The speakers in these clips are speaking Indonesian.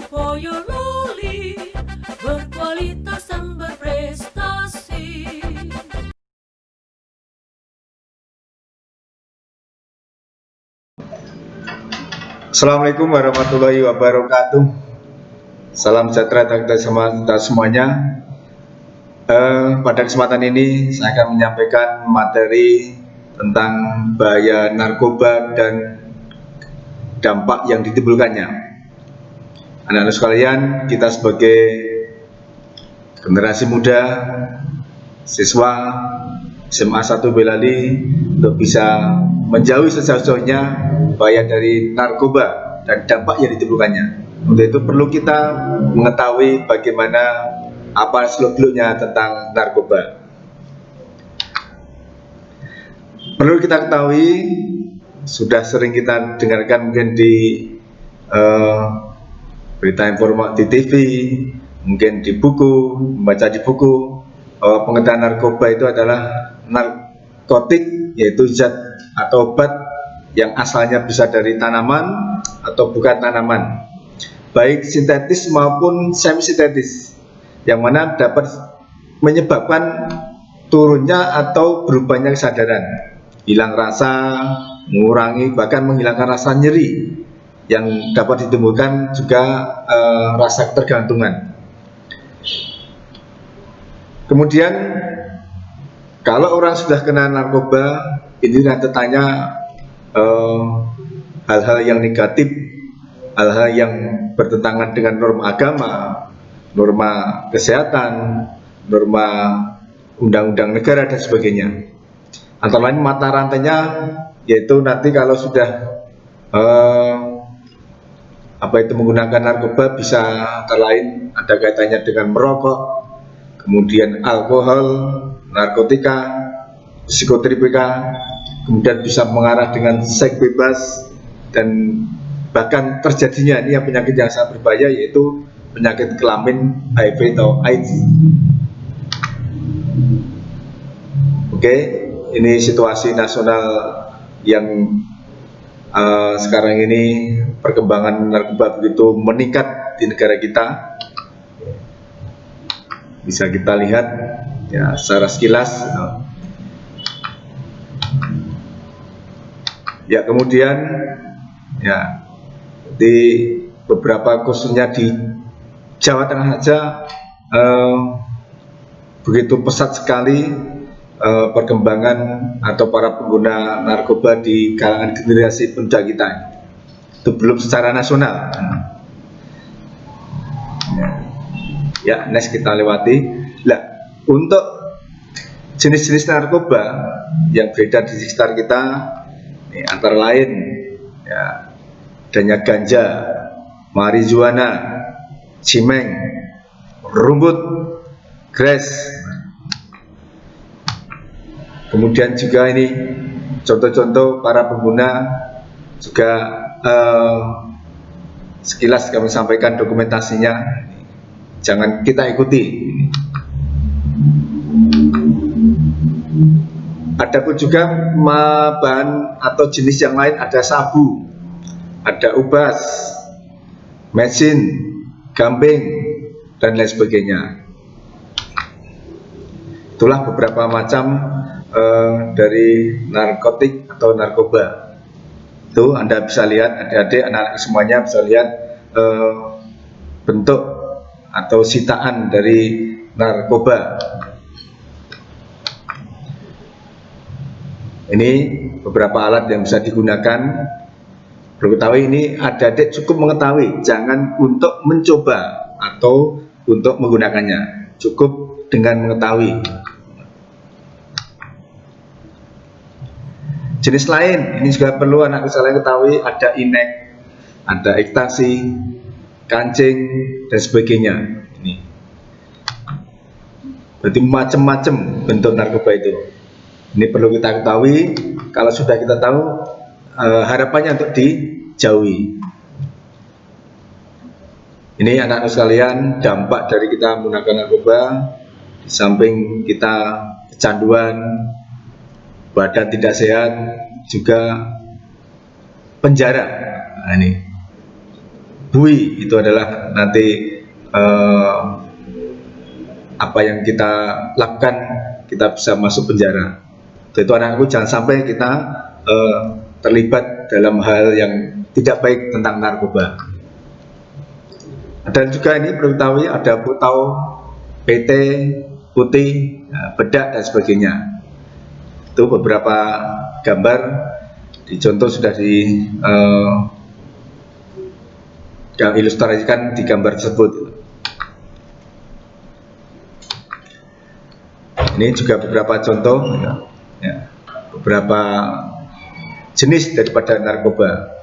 for your loli, berkualitas dan berprestasi. Assalamualaikum warahmatullahi wabarakatuh. Salam sejahtera kita semuanya. Pada kesempatan ini saya akan menyampaikan materi tentang bahaya narkoba dan dampak yang ditimbulkannya. Anak-anak sekalian, kita sebagai generasi muda, siswa SMA 1 Boyolali, untuk bisa menjauhi sejauh-jauhnya bahaya dari narkoba dan dampak yang ditimbulkannya. Untuk itu perlu kita mengetahui bagaimana apa seluk-beluknya tentang narkoba. Perlu kita ketahui, sudah sering kita dengarkan mungkin di berita informasi di TV, mungkin di buku, membaca di buku, bahwa penggunaan narkoba itu adalah narkotik, yaitu zat atau obat yang asalnya bisa dari tanaman atau bukan tanaman, baik sintetis maupun semi sintetis, yang mana dapat menyebabkan turunnya atau berubahnya kesadaran, hilang rasa, mengurangi bahkan menghilangkan rasa nyeri, yang dapat ditimbulkan juga rasa ketergantungan. Kemudian kalau orang sudah kena narkoba, ini tanya hal-hal yang negatif, hal-hal yang bertentangan dengan norma agama, norma kesehatan, norma undang-undang negara dan sebagainya. Antara lain mata rantainya, yaitu nanti kalau sudah menggunakan narkoba, bisa antara lain ada kaitannya dengan merokok, kemudian alkohol, narkotika, psikotropika, kemudian bisa mengarah dengan seks bebas, dan bahkan terjadinya ini penyakit yang sangat berbahaya, yaitu penyakit kelamin HIV atau AIDS. Oke, ini situasi nasional yang sekarang ini perkembangan narkoba begitu meningkat di negara kita. Bisa kita lihat ya secara sekilas. Ya, kemudian ya di beberapa khususnya di Jawa Tengah saja begitu pesat sekali perkembangan atau para pengguna narkoba di kalangan generasi muda kita. Itu belum secara nasional. Ya, next kita lewati. Nah, untuk jenis-jenis narkoba yang beredar di sekitar kita, ini antara lain ya, adanya ganja, marijuana, cimeng, rumput, gras. Kemudian juga ini contoh-contoh para pengguna juga sekilas kami sampaikan dokumentasinya. Jangan kita ikuti. Adapun juga bahan atau jenis yang lain, ada sabu, ada ubas, mesin, gambing, dan lain sebagainya. Itulah beberapa macam dari narkotik atau narkoba. Itu Anda bisa lihat, adik-adik, anak-anak semuanya bisa lihat bentuk atau sitaan dari narkoba. Ini beberapa alat yang bisa digunakan. Perlu ketahui, ini adik-adik cukup mengetahui, jangan untuk mencoba atau untuk menggunakannya, cukup dengan mengetahui. Jenis lain, ini juga perlu anak sekalian ketahui, ada inek, ada ekstasi, kancing, dan sebagainya. Ini berarti macam-macam bentuk narkoba itu. Ini perlu kita ketahui. Kalau sudah kita tahu, harapannya untuk dijauhi. Ini anak-anak sekalian, dampak dari kita menggunakan narkoba, di samping kita kecanduan, badan tidak sehat, juga penjara. Nah, ini bui itu adalah nanti apa yang kita lakukan, kita bisa masuk penjara. Itu anakku, jangan sampai kita terlibat dalam hal yang tidak baik tentang narkoba. Dan juga ini perlu diketahui ada putau, PT, putih, bedak dan sebagainya. Itu beberapa gambar dicontoh sudah yang ilustrasikan di gambar tersebut. Ini juga beberapa contoh, ya, beberapa jenis daripada narkoba.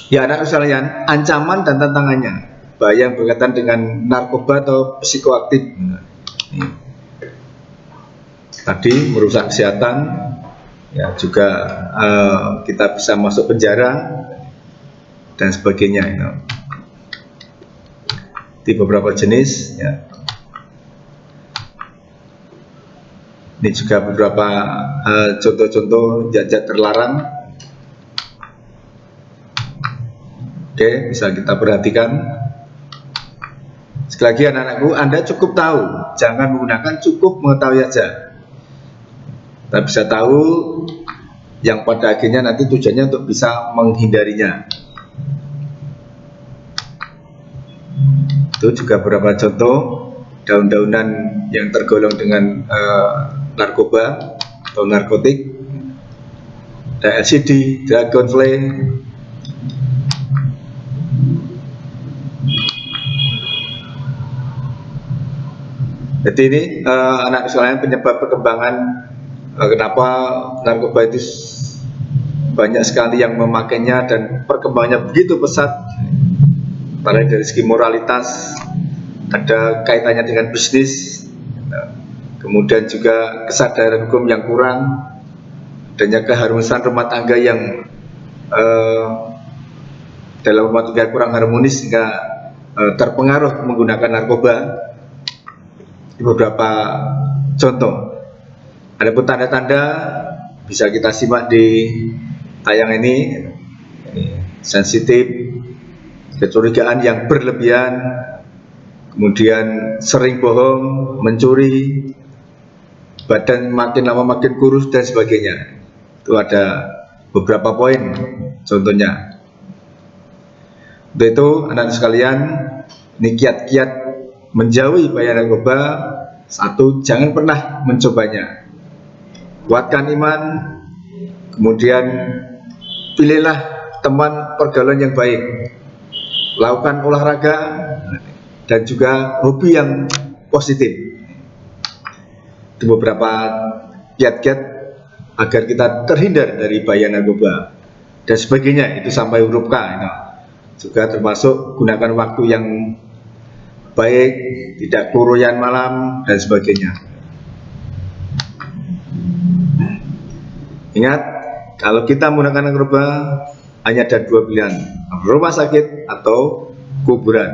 Ya, anak sekalian, ancaman dan tantangannya, bahaya yang berkaitan dengan narkoba atau psikoaktif. Tadi merusak kesehatan, ya, juga kita bisa masuk penjara dan sebagainya. Di beberapa jenis, ya. Ini juga beberapa contoh-contoh zat-zat terlarang. Oke, bisa kita perhatikan. Sekali lagi anak-anakku, Anda cukup tahu, jangan menggunakan, cukup mengetahui aja. Kita bisa tahu yang pada akhirnya nanti tujuannya untuk bisa menghindarinya. Itu juga beberapa contoh daun-daunan yang tergolong dengan narkoba atau narkotik. Ada LSD, dragonfly. Jadi ini anak sekalian, penyebab perkembangan kenapa narkoba itu banyak sekali yang memakainya dan perkembangannya begitu pesat. Mulai dari segi moralitas, ada kaitannya dengan bisnis, kemudian juga kesadaran hukum yang kurang, adanya keharmonisan rumah tangga yang dalam rumah tangga kurang harmonis sehingga terpengaruh menggunakan narkoba. Beberapa contoh. Ada pun tanda-tanda bisa kita simak di tayang ini. Sensitif, kecurigaan yang berlebihan, kemudian sering bohong, mencuri, badan makin lama makin kurus dan sebagainya. Itu ada beberapa poin contohnya. Untuk itu anak sekalian, ini kiat-kiat menjauhi bahaya narkoba. Satu, jangan pernah mencobanya. Kuatkan iman, kemudian pilihlah teman pergaulan yang baik, lakukan olahraga dan juga hobi yang positif. Itu beberapa kiat-kiat agar kita terhindar dari bahaya narkoba dan sebagainya. Itu sampai huruf K. Juga termasuk gunakan waktu yang baik, tidak kuruyan malam dan sebagainya. Ingat, kalau kita menggunakan narkoba hanya ada dua pilihan, rumah sakit atau kuburan.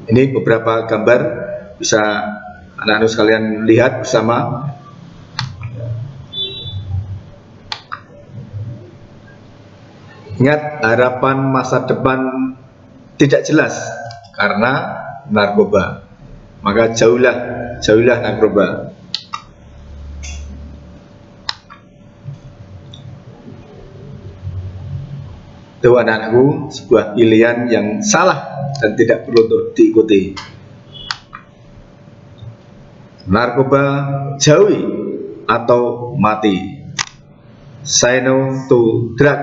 Ini beberapa gambar, bisa anak-anak sekalian lihat bersama. Ingat, harapan masa depan tidak jelas karena narkoba. Maka jauhilah narkoba. Itu anak-anakku, sebuah pilihan yang salah dan tidak perlu untuk diikuti. Narkoba jauhi atau mati. Say no to drug.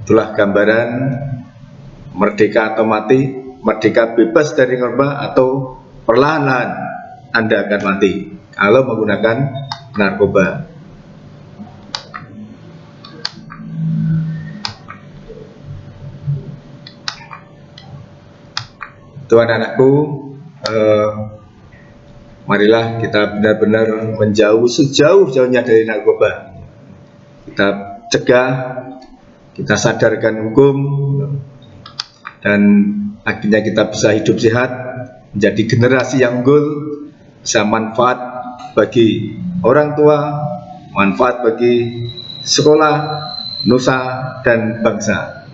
Itulah gambaran merdeka atau mati. Merdeka bebas dari narkoba atau perlahan-lahan Anda akan mati kalau menggunakan narkoba. Itu anak-anakku, marilah kita benar-benar menjauh sejauh-jauhnya dari narkoba. Kita cegah, kita sadarkan hukum, dan akhirnya kita bisa hidup sehat, menjadi generasi yang unggul, bisa manfaat bagi orang tua, manfaat bagi sekolah, nusa, dan bangsa.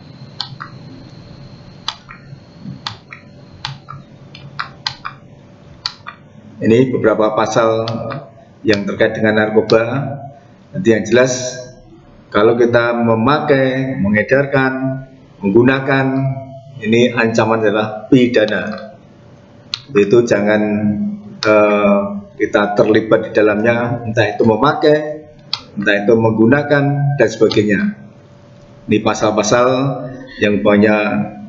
Ini beberapa pasal yang terkait dengan narkoba. Nanti yang jelas, kalau kita memakai, mengedarkan, menggunakan, ini ancaman adalah pidana. Itu jangan kita terlibat di dalamnya, entah itu memakai, entah itu menggunakan, dan sebagainya. Ini pasal-pasal yang banyak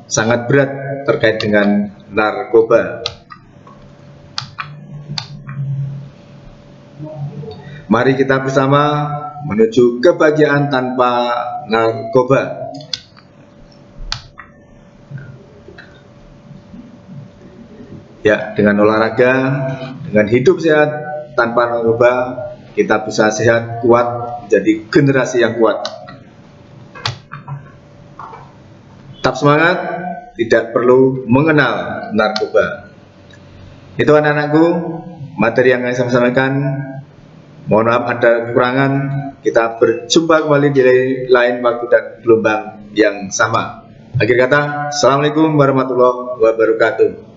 sangat berat terkait dengan narkoba. Mari kita bersama menuju kebahagiaan tanpa narkoba. Ya, dengan olahraga, dengan hidup sehat tanpa narkoba, kita bisa sehat, kuat, menjadi generasi yang kuat. Tetap semangat, tidak perlu mengenal narkoba. Itu anak-anakku, materi yang saya sampaikan. Mohon maaf ada kekurangan. Kita berjumpa kembali di lain waktu dan gelombang yang sama. Akhir kata, Assalamualaikum warahmatullahi wabarakatuh.